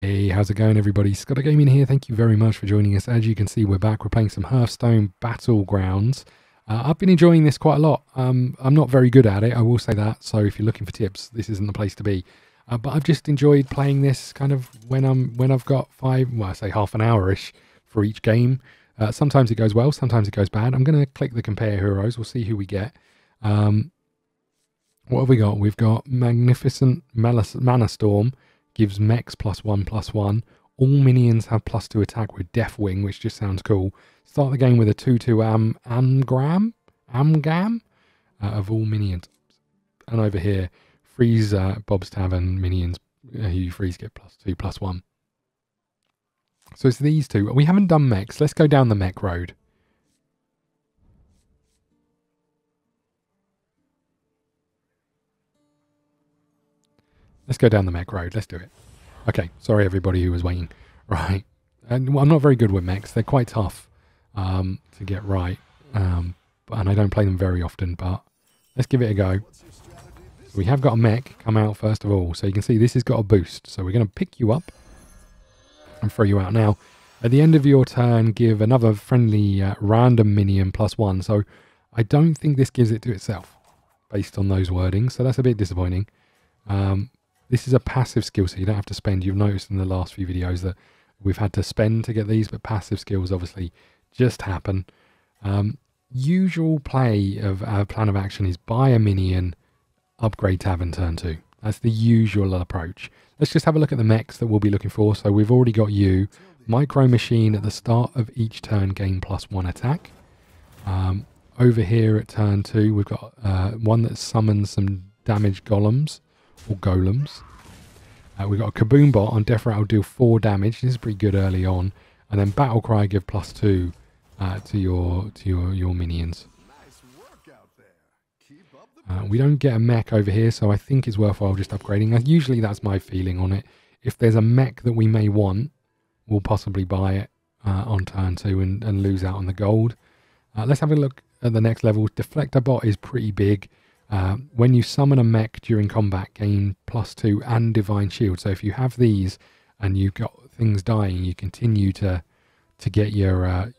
Hey, how's it going, everybody? ScottDogGaming here. Thank you very much for joining us. As you can see, we're back. We're playing some Hearthstone Battlegrounds. I've been enjoying this quite a lot. I'm not very good at it, I will say that. So if you're looking for tips, this isn't the place to be. But I've just enjoyed playing this kind of when I've got I say half an hour-ish for each game. Sometimes it goes well, sometimes it goes bad. I'm going to click the compare heroes. We'll see who we get. What have we got? We've got Magnificent Mana Storm. Gives Mechs +1/+1. All minions have +2 attack with Death Wing, which just sounds cool. Start the game with a 2/2 Amgam of all minions. And over here, freeze Bob's Tavern minions who you freeze get +2/+1. So it's these two. We haven't done Mechs. Let's go down the Mech road. Let's go down the Mech road. Let's do it. Okay, sorry everybody who was waiting. Right. And well, I'm not very good with Mechs. They're quite tough to get right. And I don't play them very often, but let's give it a go. So we have got a Mech come out first of all. So you can see this has got a boost. So we're going to pick you up and throw you out. Now, at the end of your turn, give another friendly random minion +1. So I don't think this gives it to itself based on those wordings. So that's a bit disappointing. This is a passive skill, so you don't have to spend. You've noticed in the last few videos that we've had to spend to get these, but passive skills obviously just happen. Usual play of our plan of action is buy a minion, upgrade tavern turn 2. That's the usual approach. Let's just have a look at the mechs that we'll be looking for. So we've already got you. Micro Machine at the start of each turn gain +1 attack. Over here at turn 2, we've got one that summons some damage golems. Or golems. We've got a Kaboom Bot on Death Rattle, deal 4 damage. This is pretty good early on. And then Battle Cry give +2 to your minions. We don't get a mech over here, so I think it's worthwhile just upgrading. Usually that's my feeling on it. If there's a mech that we may want, we'll possibly buy it on turn 2 and lose out on the gold. Let's have a look at the next level. Deflector Bot is pretty big. When you summon a mech during combat, gain +2 and Divine Shield. So if you have these and you've got things dying, you continue to get your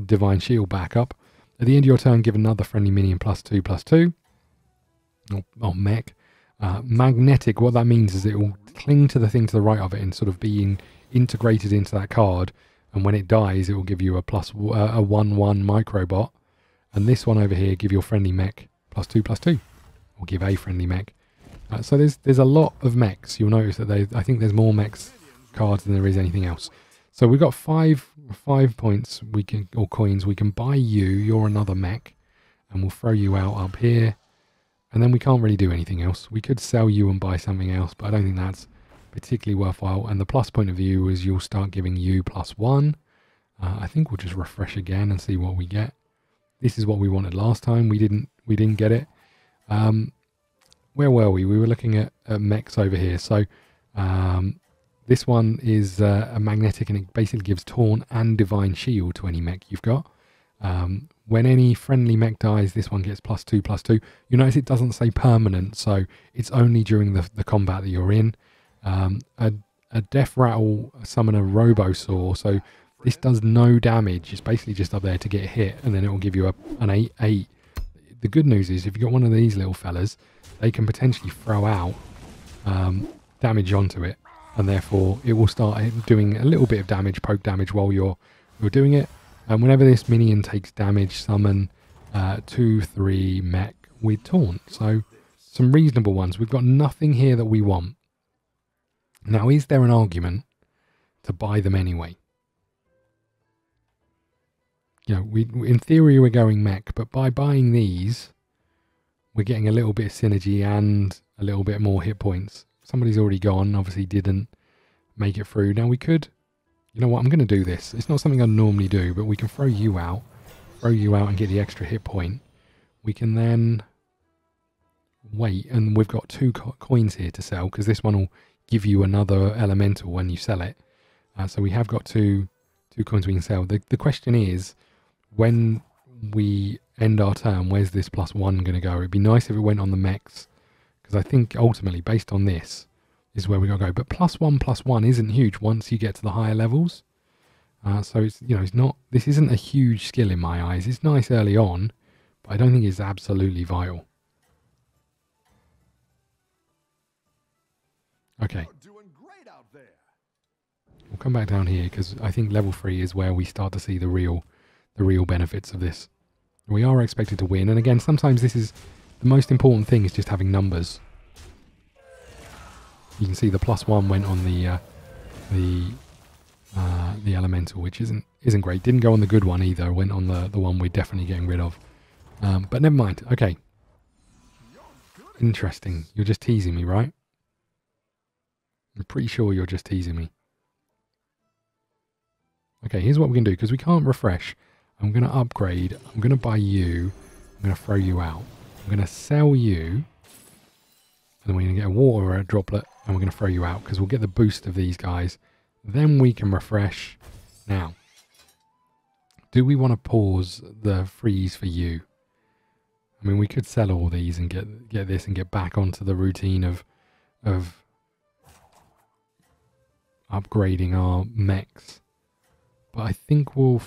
Divine Shield back up. At the end of your turn, give another friendly minion +2/+2. Or mech. Magnetic, what that means is it will cling to the thing to the right of it and sort of being integrated into that card. And when it dies, it will give you a 1/1 microbot. And this one over here, give your friendly mech +2/+2, or give a friendly mech. So there's a lot of mechs. You'll notice that I think there's more mechs cards than there is anything else. So we've got five points or coins. We can buy you. You're another mech, and we'll throw you out up here. And then we can't really do anything else. We could sell you and buy something else, but I don't think that's particularly worthwhile. And the plus point of view is you'll start giving you +1. I think we'll just refresh again and see what we get. This is what we wanted last time. We didn't get it. Where were we? We were looking at mechs over here. So this one is a magnetic, and it basically gives Taunt and Divine Shield to any mech you've got. When any friendly mech dies, this one gets +2/+2. You notice it doesn't say permanent, so it's only during the combat that you're in. A Death Rattle summon a Robosaur, so this does no damage. It's basically just up there to get hit, and then it will give you an 8/8. The good news is if you've got one of these little fellas, they can potentially throw out damage onto it, and therefore it will start doing a little bit of damage, poke damage while you're doing it. And whenever this minion takes damage, summon 2/3 mech with Taunt. So some reasonable ones. We've got nothing here that we want. Now, is there an argument to buy them anyway? You know, in theory we're going mech, but by buying these, we're getting a little bit of synergy and a little bit more hit points. Somebody's already gone, obviously didn't make it through. Now we could, you know what, I'm going to do this. It's not something I normally do, but we can throw you out and get the extra hit point. We can then wait, and we've got 2 coins here to sell, because this one will give you another elemental when you sell it. So we have got two coins we can sell. The question is, when we end our turn, where's this +1 going to go? It'd be nice if it went on the mechs, because I think ultimately, based on this, is where we got to go. But +1/+1 isn't huge once you get to the higher levels. So it's, you know, it's not, this isn't a huge skill in my eyes. It's nice early on, but I don't think it's absolutely vital. Okay. We'll come back down here because I think level 3 is where we start to see the real benefits of this. We are expected to win, and again, sometimes this is the most important thing is just having numbers. You can see the +1 went on the elemental, which isn't great. Didn't go on the good one either. Went on the one we're definitely getting rid of. But never mind. Okay. Interesting. You're just teasing me, right? I'm pretty sure you're just teasing me. Okay, here's what we're going to do, because we can't refresh. I'm going to upgrade. I'm going to buy you. I'm going to throw you out. I'm going to sell you. And then we're going to get a water or a droplet. And we're going to throw you out, because we'll get the boost of these guys. Then we can refresh. Now, do we want to pause the freeze for you? I mean, we could sell all these and get this and get back onto the routine of upgrading our mechs. But I think we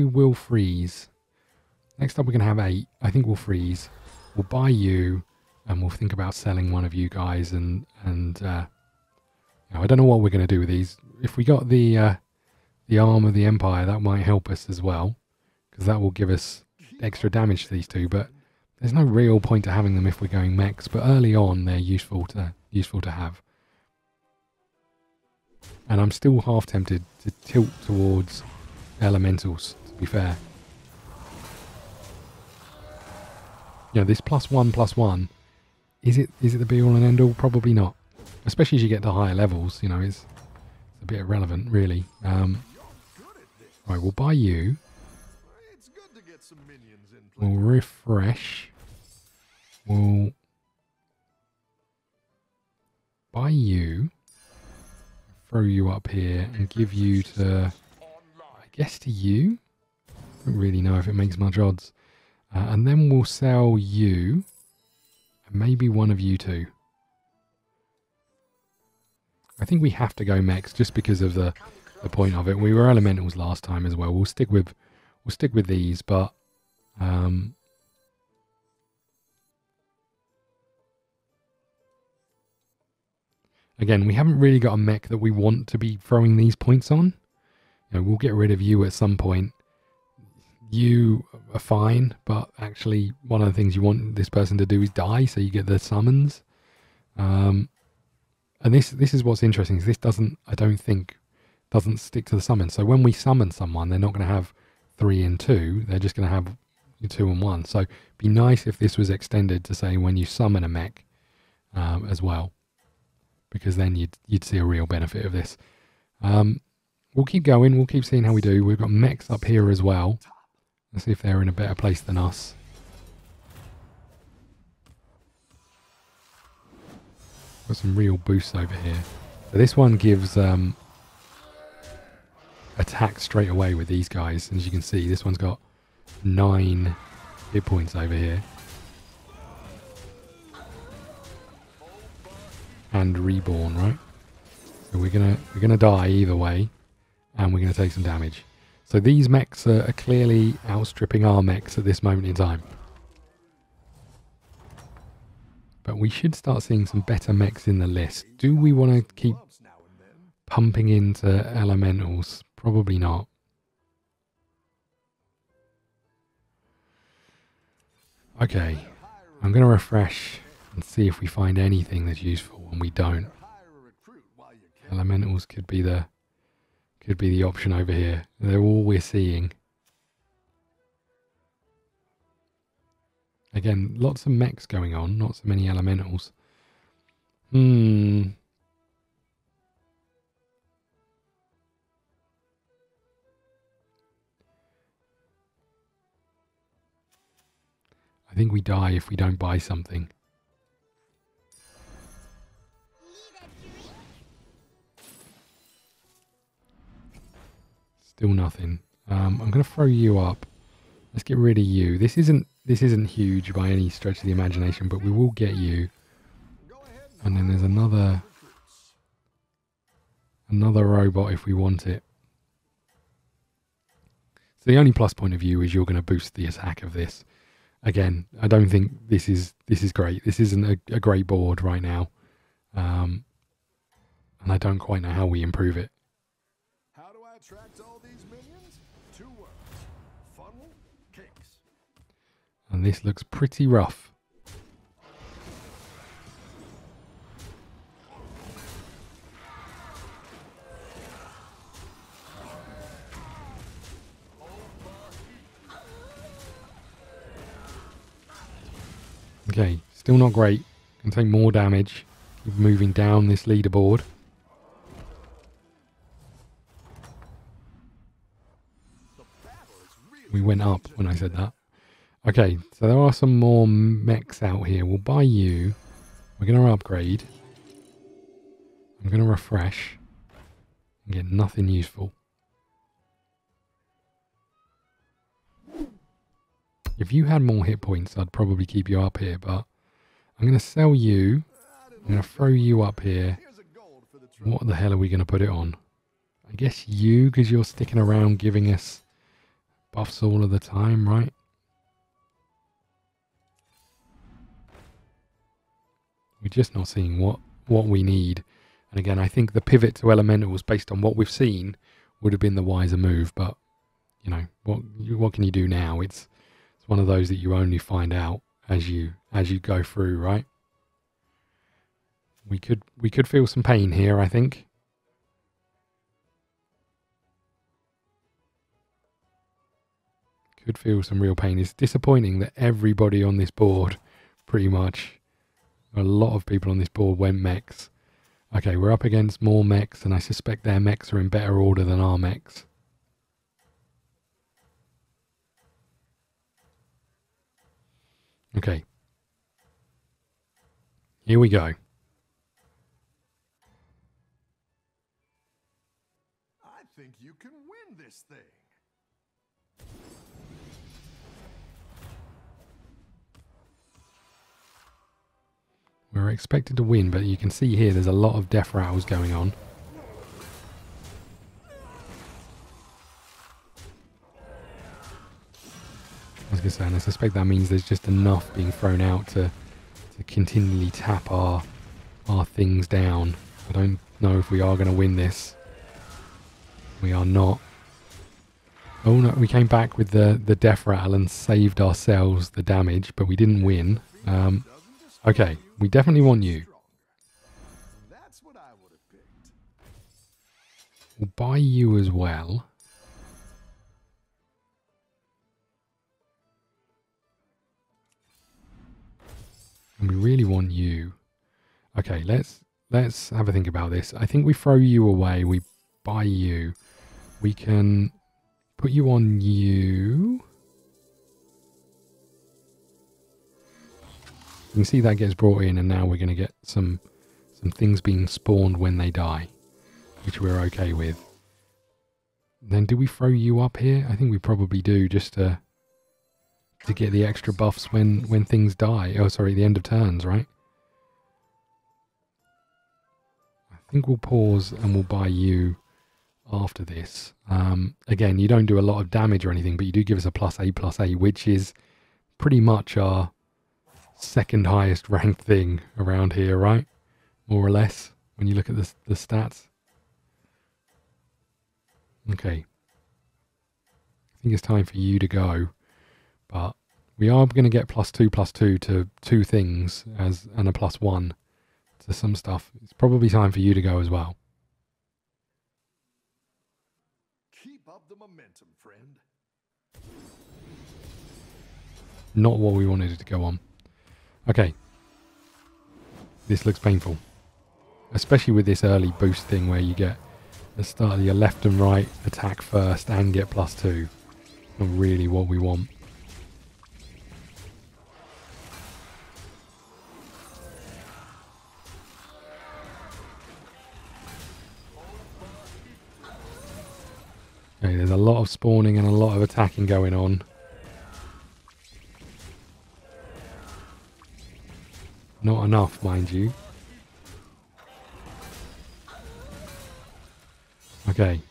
will freeze. Next up we're going to have 8. I think we'll freeze. We'll buy you, and we'll think about selling one of you guys. And you know, I don't know what we're going to do with these. If we got the arm of the Empire, that might help us as well, because that will give us extra damage to these two. But there's no real point to having them if we're going mechs. But early on, they're useful to have. And I'm still half tempted to tilt towards elementals, to be fair. You know, this +1/+1, is it the be all and end all? Probably not. Especially as you get to higher levels, you know, it's a bit irrelevant, really. Right, we'll buy you. We'll refresh. We'll buy you. Throw you up here and give you to, I guess, to you. I don't really know if it makes much odds. And then we'll sell you, and maybe one of you two. I think we have to go mechs just because of the point of it. We were elementals last time as well. We'll stick with these, but again, we haven't really got a mech that we want to be throwing these points on. You know, we'll get rid of you at some point. You are fine, but actually one of the things you want this person to do is die, so you get the summons. And this is what's interesting, is this I don't think doesn't stick to the summon. So when we summon someone, they're not going to have 3 and 2. They're just going to have 2 and 1. So it'd be nice if this was extended to say when you summon a mech as well. Because then you'd see a real benefit of this. We'll keep going. We'll keep seeing how we do. We've got mechs up here as well. Let's see if they're in a better place than us. Got some real boosts over here. So this one gives attack straight away with these guys. And as you can see, this one's got 9 hit points over here. And reborn, right? So we're gonna die either way, and we're gonna take some damage. So these mechs are clearly outstripping our mechs at this moment in time. But we should start seeing some better mechs in the list. Do we want to keep pumping into elementals? Probably not. Okay, I'm gonna refresh and see if we find anything that's useful, and we don't. Elementals could be the option over here. They're all we're seeing. Again, lots of mechs going on, not so many elementals. I think we die if we don't buy something. Still nothing. I'm going to throw you up. Let's get rid of you. This isn't huge by any stretch of the imagination, but we will get you. And then there's another robot if we want it. So the only plus point of view is you're going to boost the attack of this. Again, I don't think this is great. This isn't a great board right now. And I don't quite know how we improve it. How do I attract all these minions? 2 words. Funnel cakes. And this looks pretty rough. Okay, still not great. Can take more damage. Keep moving down this leaderboard. We went up when I said that. Okay, so there are some more mechs out here. We'll buy you. We're going to upgrade. I'm going to refresh. And get nothing useful. If you had more hit points, I'd probably keep you up here, but I'm going to sell you. I'm going to throw you up here. What the hell are we going to put it on? I guess you, because you're sticking around giving us buffs all of the time, right? We're just not seeing what we need. And again, I think the pivot to elementals based on what we've seen would have been the wiser move, but you know, what can you do now? It's one of those that you only find out as you go through, right? We could feel some pain here, I think. Could feel some real pain. It's disappointing that everybody on this board, pretty much, a lot of people on this board went mechs. Okay, we're up against more mechs, and I suspect their mechs are in better order than our mechs. Okay. Here we go. I think you can win this thing. We're expected to win, but you can see here there's a lot of death rattles going on. I was going to say, and I suspect that means there's just enough being thrown out to continually tap our things down. I don't know if we are going to win this. We are not. Oh no, we came back with the death rattle and saved ourselves the damage, but we didn't win. Okay, we definitely want you. That's what I would have picked. We'll buy you as well. And we really want you. Okay, let's have a think about this. I think we throw you away, we buy you. We can put you on you. You can see that gets brought in, and now we're going to get some things being spawned when they die, which we're okay with. Then do we throw you up here? I think we probably do, just to get the extra buffs when things die. Oh, sorry, the end of turns, right? I think we'll pause and we'll buy you after this. Again, you don't do a lot of damage or anything, but you do give us a +A, which is pretty much our second highest ranked thing around here, right? More or less, when you look at the stats. Okay. I think it's time for you to go. But we are going to get +2/+2 to 2 things and a +1 to some stuff. It's probably time for you to go as well. Keep up the momentum, friend. Not what we wanted it to go on. Okay. This looks painful. Especially with this early boost thing where you get the start of your left and right attack first and get +2. Not really what we want. Okay, there's a lot of spawning and a lot of attacking going on. Not enough, mind you. Okay.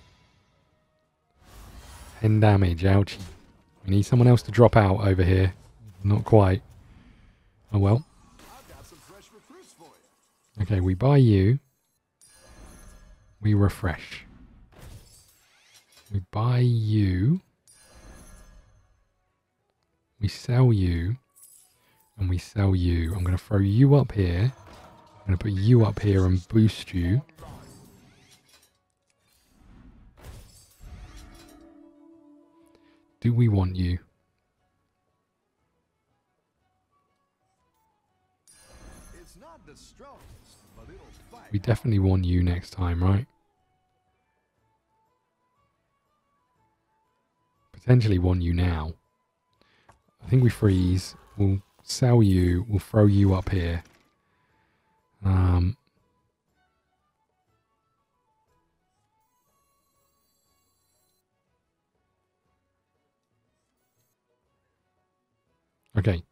10 damage, ouchie. We need someone else to drop out over here. Not quite. Oh well. I've got some fresh recruits for you. Okay, we buy you. We refresh. We buy you. We sell you. And we sell you. I'm going to throw you up here. I'm going to put you up here and boost you. Do we want you? It's not the strongest, but it'll fight. We definitely want you next time, right? Potentially want you now. I think we freeze. We'll sell you. We'll throw you up here. Okay.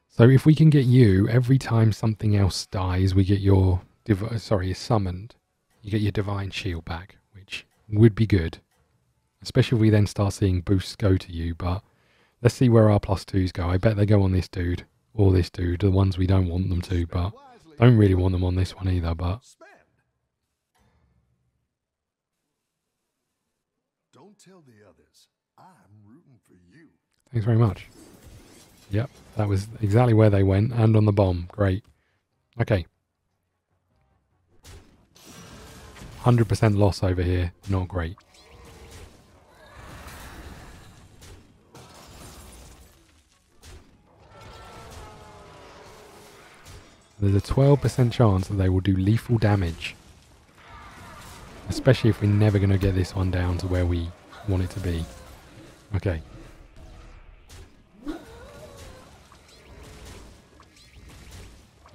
So if we can get you, every time something else dies, we get your is summoned. You get your divine shield back, which would be good. Especially if we then start seeing boosts go to you, but let's see where our +2s go. I bet they go on this dude or this dude, the ones we don't want them to, but don't really want them on this one either, but Spend. Don't tell the others. I'm rooting for you. thanks very much. Yep, that was exactly where they went, and on the bomb. Great. Okay. 100% loss over here. Not great. There's a 12% chance that they will do lethal damage. Especially if we're never going to get this one down to where we want it to be. Okay.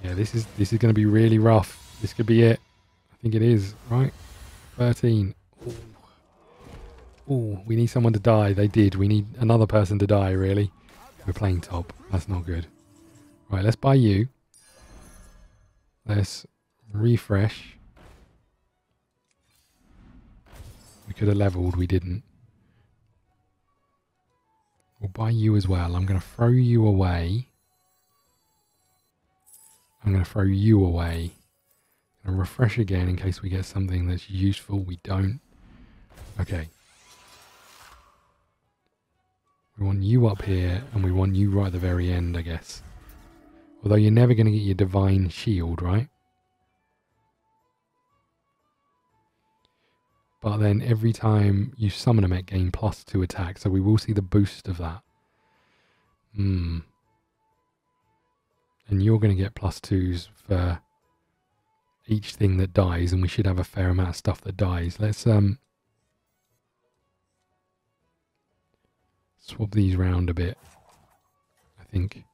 Yeah, this is going to be really rough. This could be it. I think it is, right? 13. Ooh. Ooh, we need someone to die. They did. We need another person to die, really. We're playing top. That's not good. Right, let's buy you. Let's refresh. We could have leveled. We didn't. We'll buy you as well. I'm going to throw you away. I'm going to throw you away. And refresh again in case we get something that's useful. We don't. Okay. We want you up here, and we want you right at the very end, I guess. Although you're never going to get your divine shield, right? But then every time you summon a mech, gain +2 attack, so we will see the boost of that. And you're going to get +2s for each thing that dies, and we should have a fair amount of stuff that dies. Let's swap these round a bit, I think.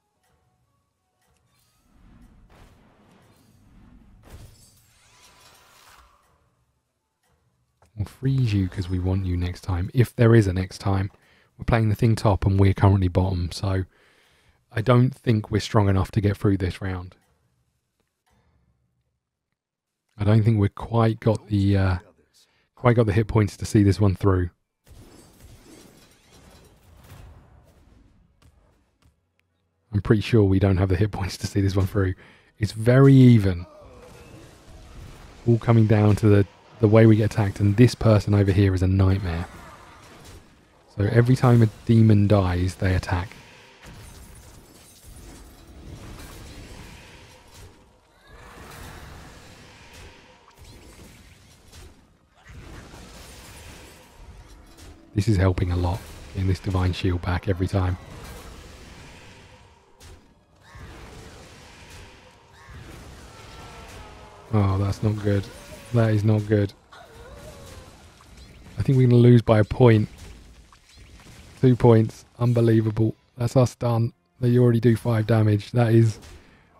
We'll freeze you because we want you next time. If there is a next time. We're playing the thing top and we're currently bottom, so I don't think we're strong enough to get through this round. I don't think we've quite got the hit points to see this one through. I'm pretty sure we don't have the hit points to see this one through. It's very even. All coming down to the way we get attacked, and this person over here is a nightmare. So every time a demon dies, they attack. This is helping a lot, getting this divine shield back every time. Oh, that's not good. That is not good. I think we're going to lose by a point. 2 points. Unbelievable. That's us done. They already do 5 damage. That is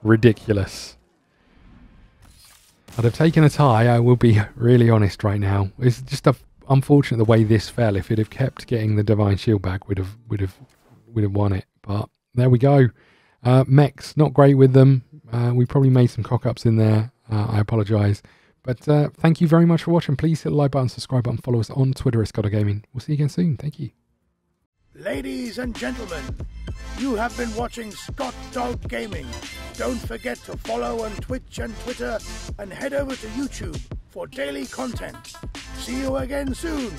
ridiculous. I'd have taken a tie, I will be really honest right now. It's just unfortunate the way this fell. If it had kept getting the divine shield back, we'd have won it. But there we go. Mechs, not great with them. We probably made some cock-ups in there. I apologise. But thank you very much for watching. Please hit the like button, subscribe button, follow us on Twitter at ScottDogGaming. We'll see you again soon. Thank you. Ladies and gentlemen, you have been watching ScottDogGaming. Don't forget to follow on Twitch and Twitter and head over to YouTube for daily content. See you again soon.